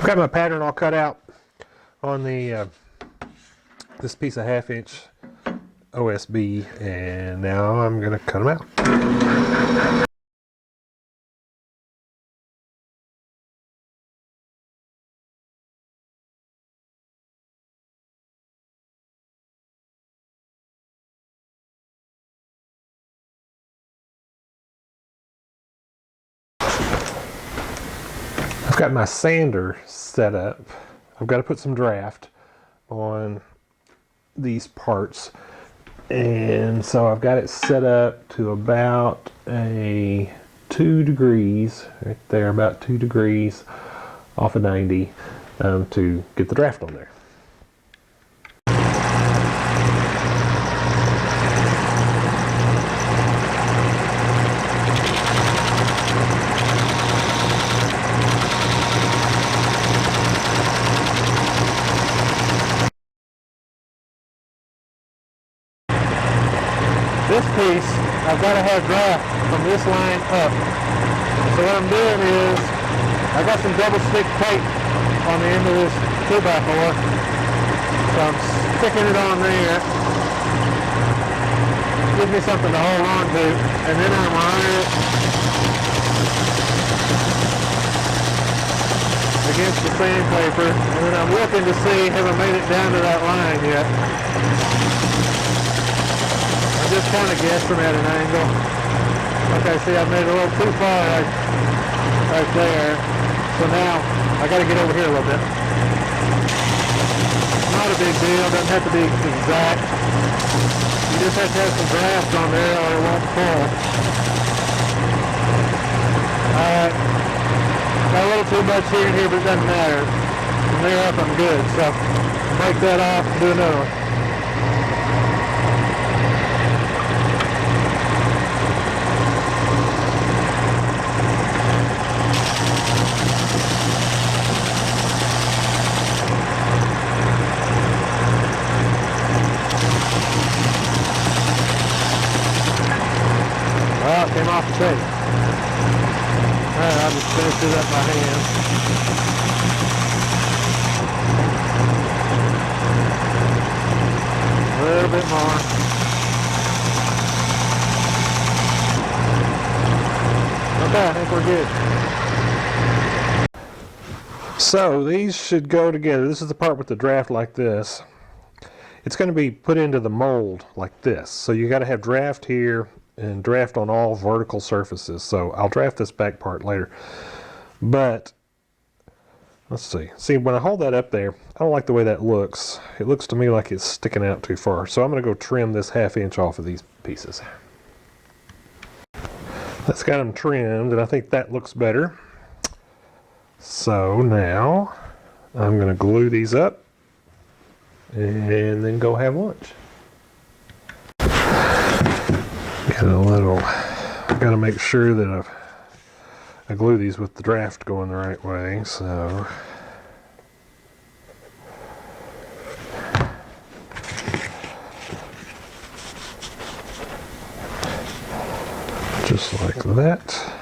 got my pattern all cut out on the this piece of 1/2 inch OSB, and now I'm going to cut them out. I've got my sander set up. I've got to put some draft on these parts, and so I've got it set up to about a 2 degrees right there, about 2 degrees off of 90 to get the draft on there. This piece, I've got to have draft from this line up. So what I'm doing is, I got some double stick tape on the end of this 2x4. So I'm sticking it on there. Gives me something to hold on to. And then I'm running it against the sandpaper. And then I'm looking to see, have I made it down to that line yet? Just kind of guessing at an angle. Okay, see, I made it a little too far right there. So now I got to get over here a little bit. Not a big deal. Doesn't have to be exact. You just have to have some draft on there, or it won't pull. All right. Got a little too much here and here, but it doesn't matter. From there up, I'm good. So break that off and do another one. Well, it came off the tape. Alright, I'll just finish it up by hand. A little bit more. Okay, I think we're good. So these should go together. This is the part with the draft like this. It's going to be put into the mold like this. So you got to have draft here and draft on all vertical surfaces. So I'll draft this back part later. But let's see. See, when I hold that up there, I don't like the way that looks. It looks to me like it's sticking out too far. So I'm going to go trim this 1/2 inch off of these pieces. That's got them trimmed, and I think that looks better. So now I'm going to glue these up and then go have lunch. Got to make sure that I glue these with the draft going the right way. So just like that.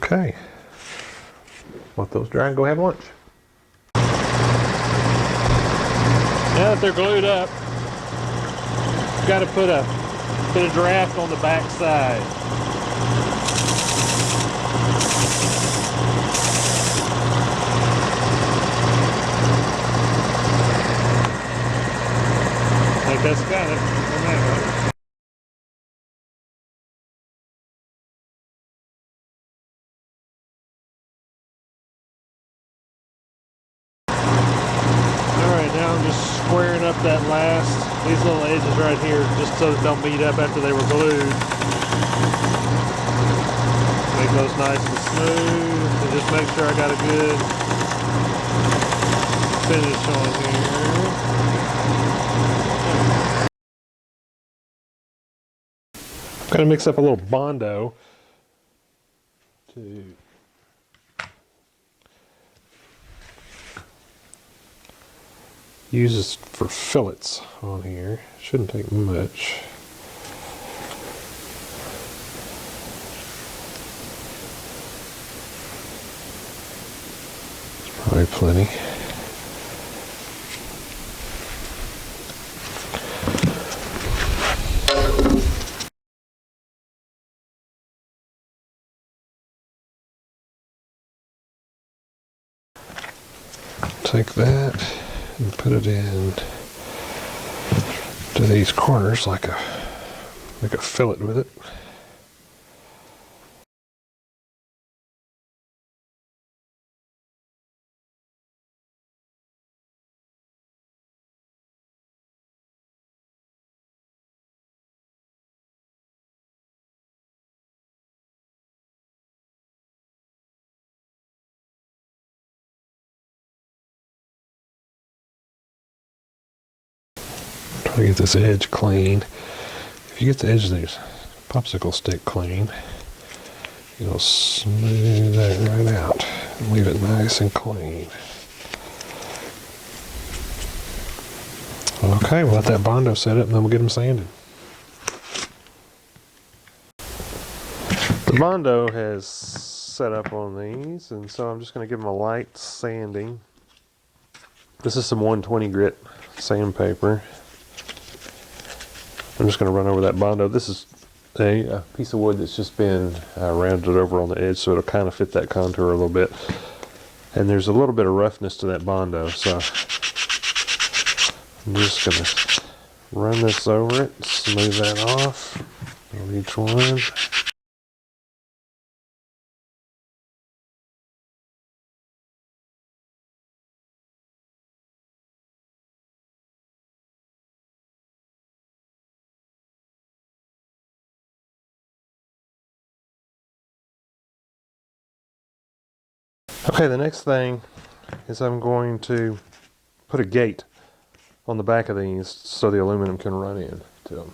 Okay, let those dry and go have lunch. Now that they're glued up, you've got to put a draft on the back side. I think that's got it on that one. Squaring up these little edges right here, just so they don't meet up after they were glued. Make those nice and smooth, and just make sure I got a good finish on here. I'm going to mix up a little Bondo to uses for fillets on here. Shouldn't take much. It's probably plenty. Take that and put it in to these corners like a fillet with it. Try to get this edge clean. If you get the edge of this popsicle stick clean, it'll smooth that right out and leave it nice and clean. Okay, we'll let that Bondo set up and then we'll get them sanded. The Bondo has set up on these, and so I'm just going to give them a light sanding. This is some 120 grit sandpaper. I'm just going to run over that Bondo. This is a piece of wood that's just been rounded over on the edge, so it'll kind of fit that contour a little bit. And there's a little bit of roughness to that Bondo, so I'm just going to run this over it, smooth that off on each one. Okay, the next thing is I'm going to put a gate on the back of these so the aluminum can run in to them.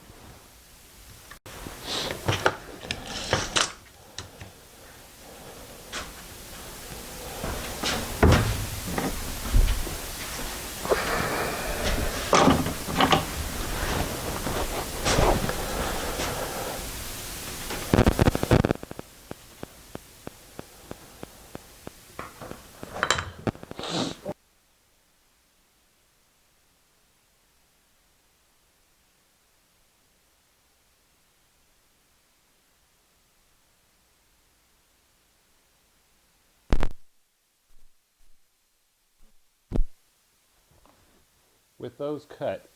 With those cut,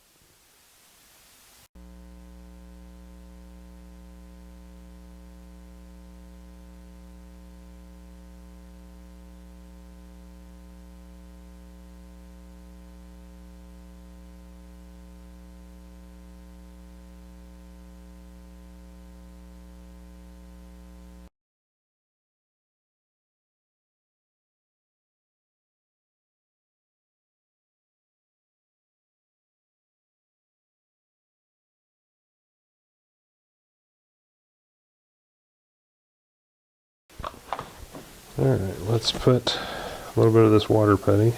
alright, let's put a little bit of this water putty.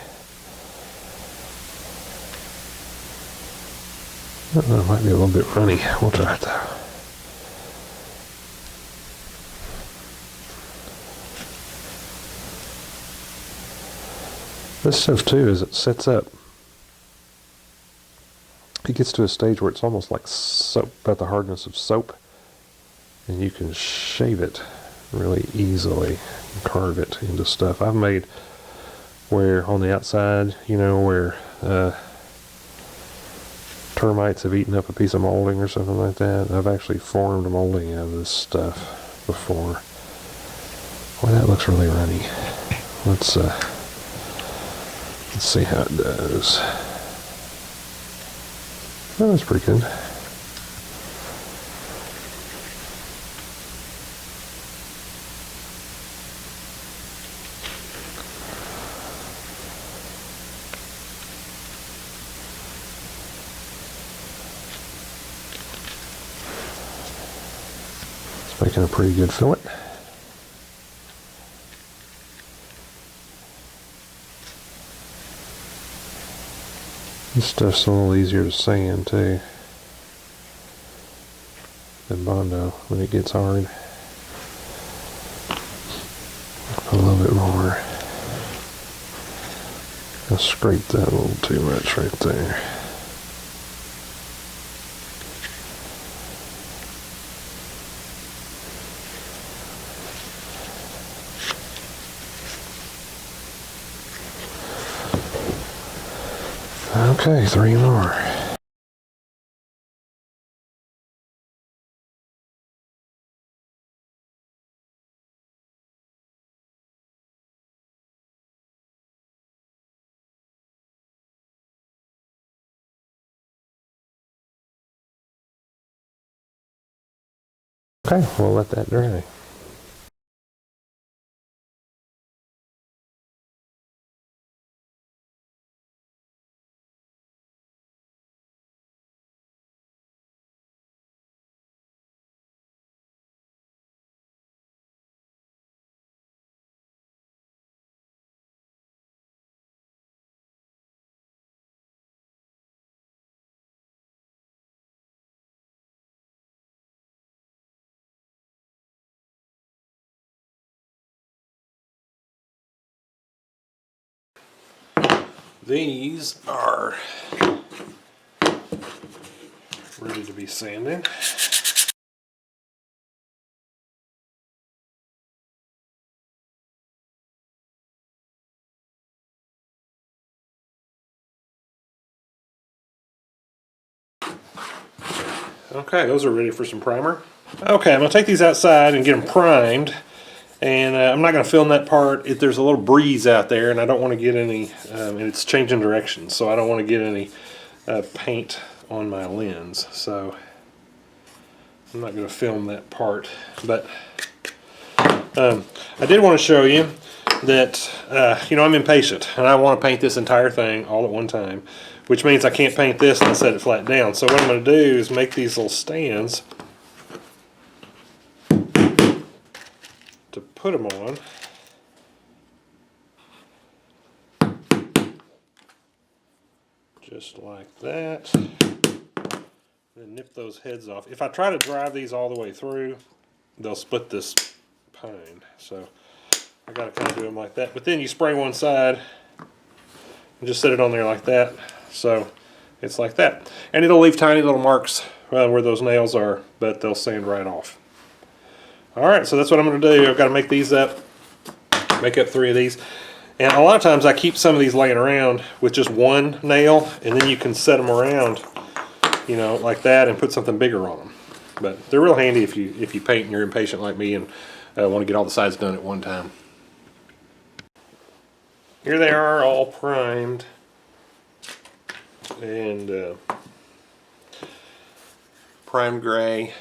It might be a little bit runny. We'll try it though. This stuff too, as it sets up, it gets to a stage where it's almost like soap, about the hardness of soap, and you can shave it really easily and carve it into stuff. I've made where on the outside, you know, where termites have eaten up a piece of molding or something like that. I've actually formed molding out of this stuff before. Boy, that looks really runny. Let's see how it does. Oh, that's pretty good. It's making a pretty good fillet. This stuff's a little easier to sand too than Bondo when it gets hard. A little bit more. I scraped that a little too much right there. Okay, 3 more. Okay, we'll let that dry. These are ready to be sanded. Okay, those are ready for some primer. Okay, I'm going to take these outside and get them primed. And I'm not going to film that part. There's a little breeze out there, and I don't want to get any, and it's changing directions, so I don't want to get any paint on my lens. So I'm not going to film that part. But I did want to show you that, you know, I'm impatient, and I want to paint this entire thing all at one time, which means I can't paint this and set it flat down. So what I'm going to do is make these little stands to put them on. Just like that. Then nip those heads off. If I try to drive these all the way through, they'll split this pine. So I gotta kind of do them like that. But then you spray one side and just set it on there like that. So it's like that. And it'll leave tiny little marks where those nails are, but they'll sand right off. Alright, so that's what I'm going to do. I've got to make these up, make up 3 of these. And a lot of times I keep some of these laying around with just one nail, and then you can set them around, you know, like that, and put something bigger on them. But they're real handy if you paint and you're impatient like me and want to get all the sides done at one time. Here they are, all primed. And prime gray.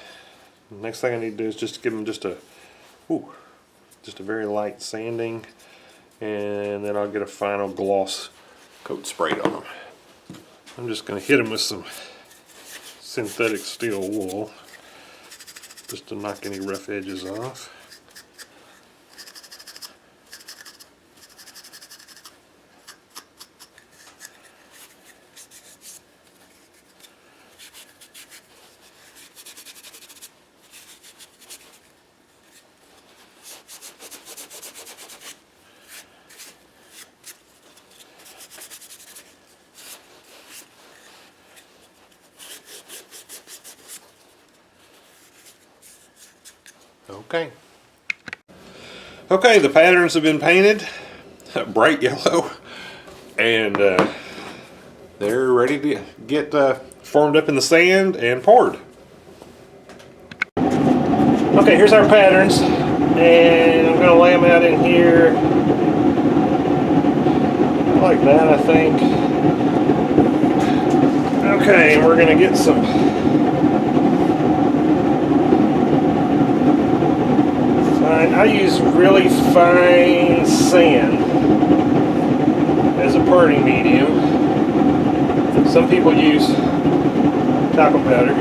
Next thing I need to do is just give them just a very light sanding, and then I'll get a final gloss coat sprayed on them. I'm just going to hit them with some synthetic steel wool just to knock any rough edges off. Okay, the patterns have been painted bright yellow, and they're ready to get formed up in the sand and poured. Okay, here's our patterns, and I'm going to lay them out in here like that, I think. Okay, and we're going to get some I use really fine sand as a parting medium. Some people use talcum powder.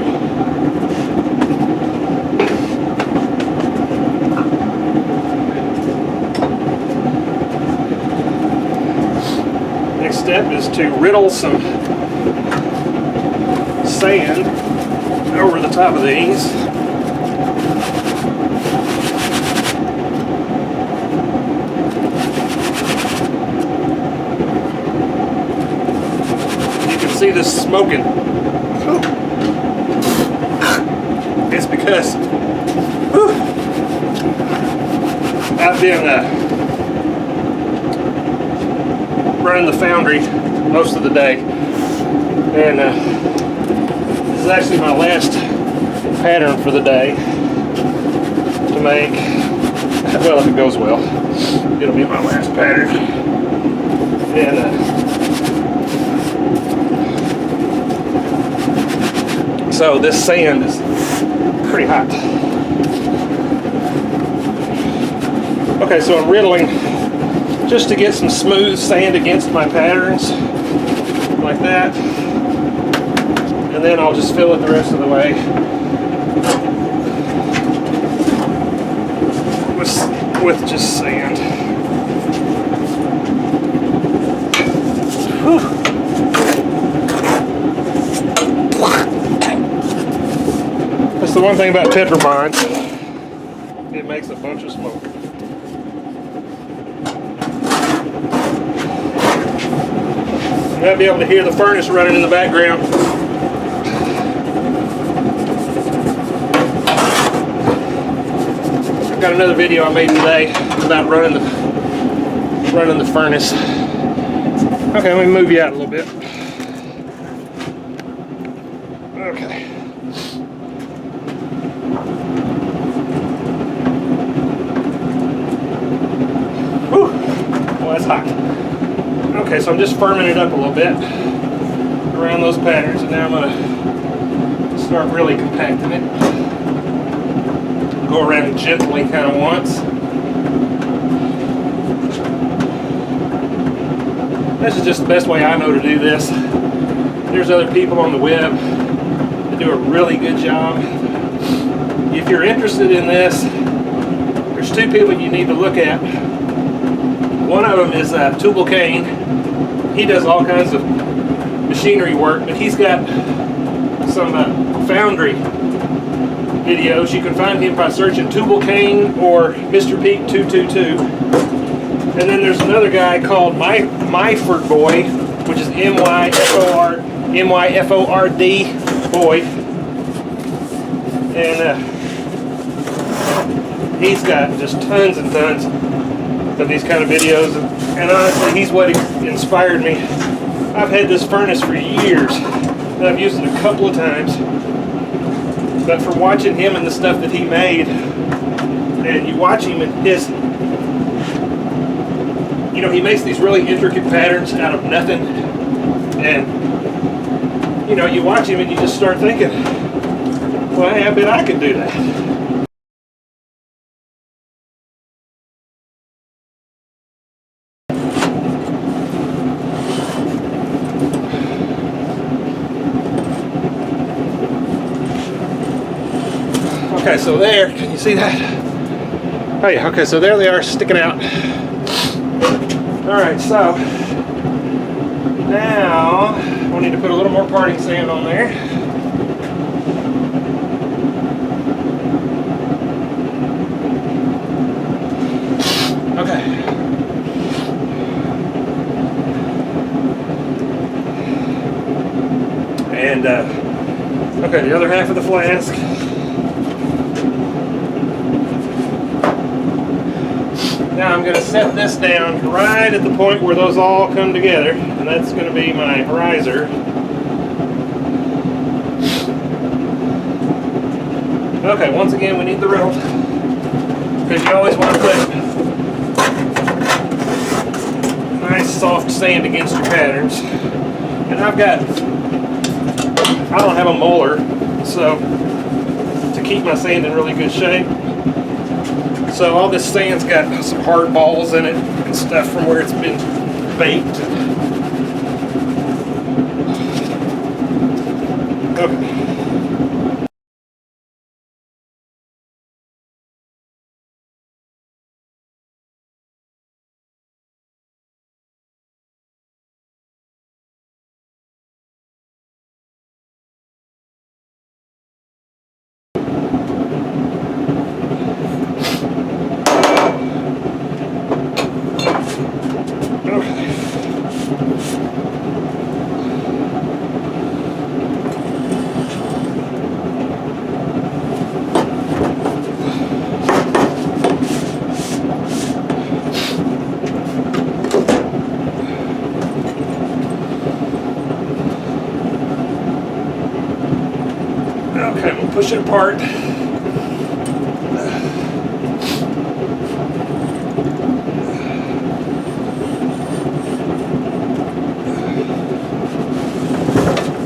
Next step is to riddle some sand over the top of these. You can see this smoking. It's because I've been running the foundry most of the day, and this is actually my last pattern for the day to make. Well, if it goes well, it'll be my last pattern. And so this sand is pretty hot. Okay, so I'm riddling just to get some smooth sand against my patterns, like that. And then I'll just fill it the rest of the way with just sand. Whew. That's the one thing about Tetrabond. It makes a bunch of smoke. You might be able to hear the furnace running in the background. I've got another video I made today about running the furnace. Okay, let me move you out a little bit. Okay. Whew. Well, that's hot. Okay, so I'm just firming it up a little bit around those patterns, and now I'm going to start really compacting it. Go around gently kind of once. This is just the best way I know to do this. There's other people on the web that do a really good job. If you're interested in this, there's two people you need to look at. One of them is Tubal Cain. He does all kinds of machinery work, but he's got some foundry videos. You can find him by searching Tubal Cain or Mr. Pete 222. And then there's another guy called Myford Boy, which is M-Y-F-O-R-D Boy. And he's got just tons and tons of these kind of videos, and honestly, he's what inspired me. I've had this furnace for years, and I've used it a couple of times, but for watching him and the stuff that he made, and you watch him and his, you know, he makes these really intricate patterns out of nothing, and you know, you watch him and you just start thinking, well, hey, I bet I could do that. Okay, so there, can you see that? Oh yeah, okay, so there they are sticking out. Alright, so now we'll need to put a little more parting sand on there. Okay. And, okay, the other half of the flask. Now I'm going to set this down right at the point where those all come together, and that's going to be my riser. Okay, once again we need the riddle, because you always want to put nice soft sand against your patterns. And I don't have a molar, so to keep my sand in really good shape. So all this sand's got some hard balls in it and stuff from where it's been baked. Okay. push it apart.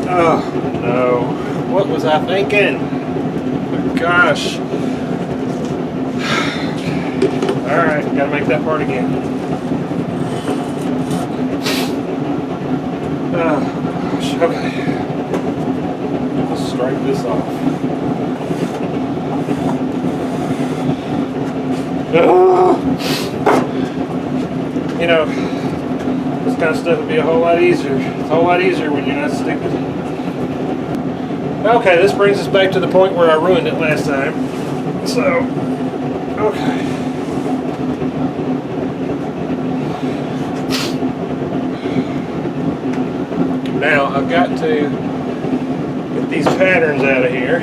Oh no, what was I thinking? Gosh. Alright, gotta make that part again. Oh gosh, okay. Let's strike this off. Oh. You know, this kind of stuff would be a whole lot easier. It's a whole lot easier when you're not stupid. Okay, this brings us back to the point where I ruined it last time. So, okay. Now, I've got to get these patterns out of here.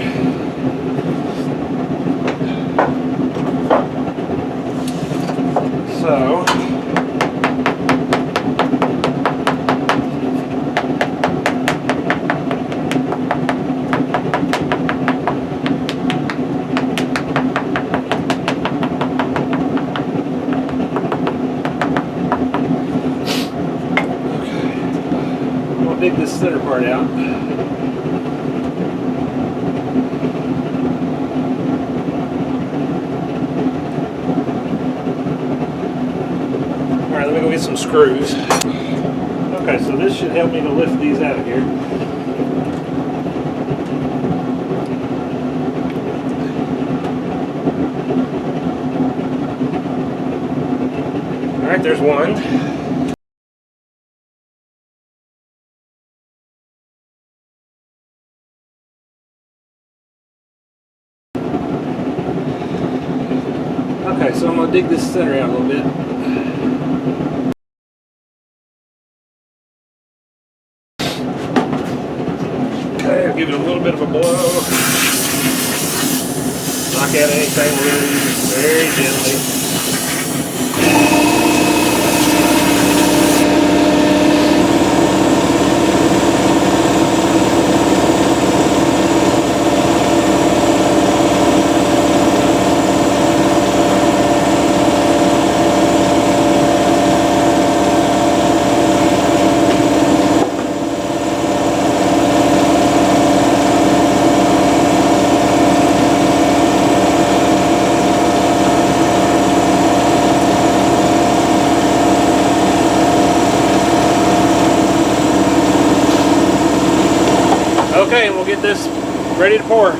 So, dig this center part out. Alright, let me go get some screws. Okay, so this should help me to lift these out of here. Alright, there's one. Okay, so I'm going to dig this center out a little bit. Okay, I'll give it a little bit of a blow. Knock out anything loose very gently. Okay, and we'll get this ready to pour.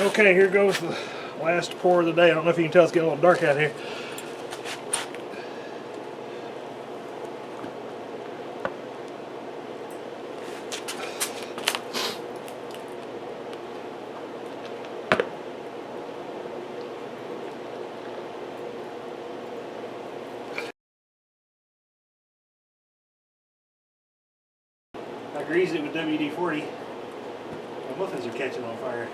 Okay, here goes the last pour of the day. I don't know if you can tell, it's getting a little dark out here. I greased it with WD-40. My muffins are catching on fire.